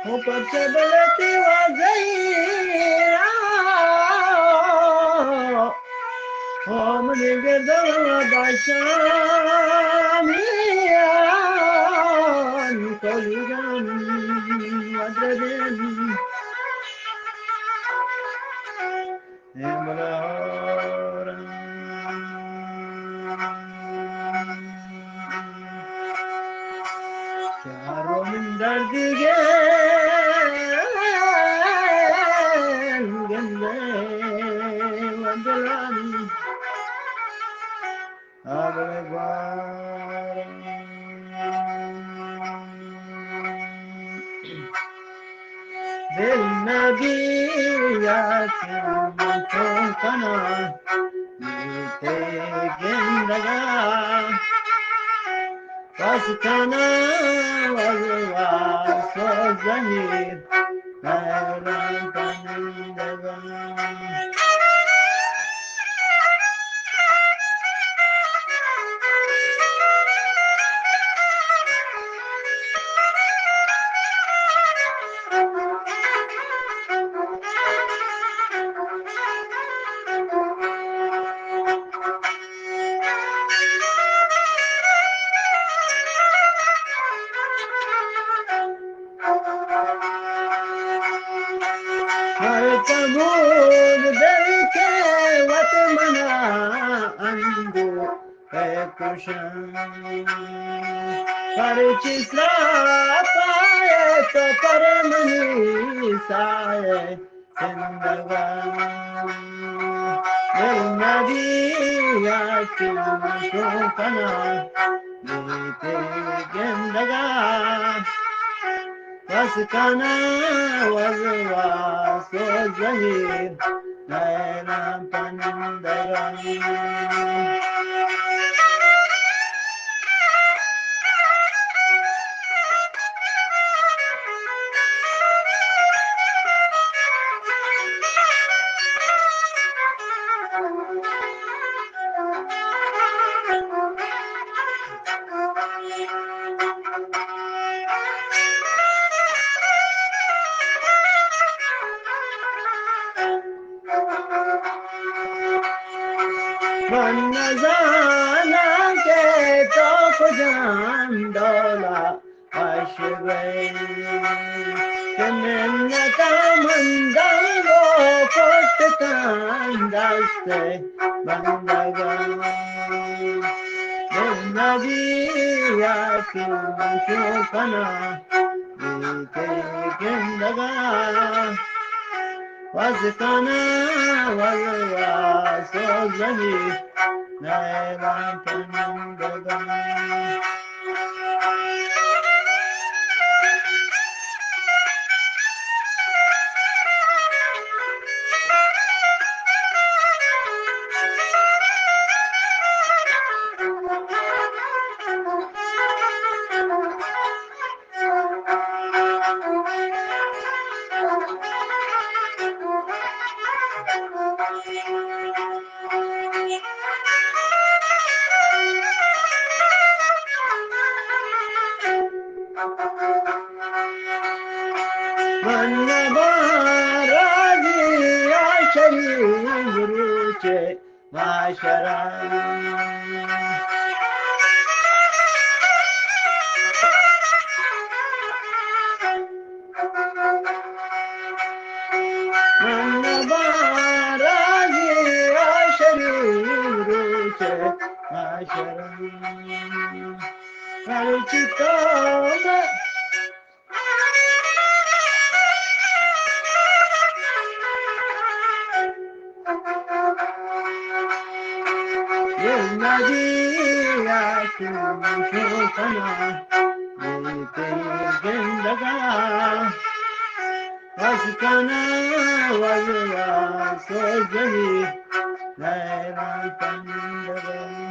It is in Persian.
وقبلتي وزيرا ومن قدر بعشانيان قليلا مدد امرارا شعر من دردي بالنبيات فوقنا يتجندنا فاسكنا والواس الزهير ليلا تندنا تمود بك وتمنى عنده كشان فرچ سراپائے تو پرمنی سائے زندگان بالنبی یاکی شوکنا بیتے گندگان واسكنا والواس الزهير ليلا تندرا والنزانا के तो खुजान डोला अशबे के मिन्नता मंदल वो पुष्टान दस्ते बंदगान नबी याकी शोकना बीते जिंदगान واسكنا والواس الزهير ليلا تندرا معاشرا من بارازي عشرين روشة معاشرا فالكتابة يا شوفنا بيتي جندقا واسكنا والواس الزهير ليلا تندقا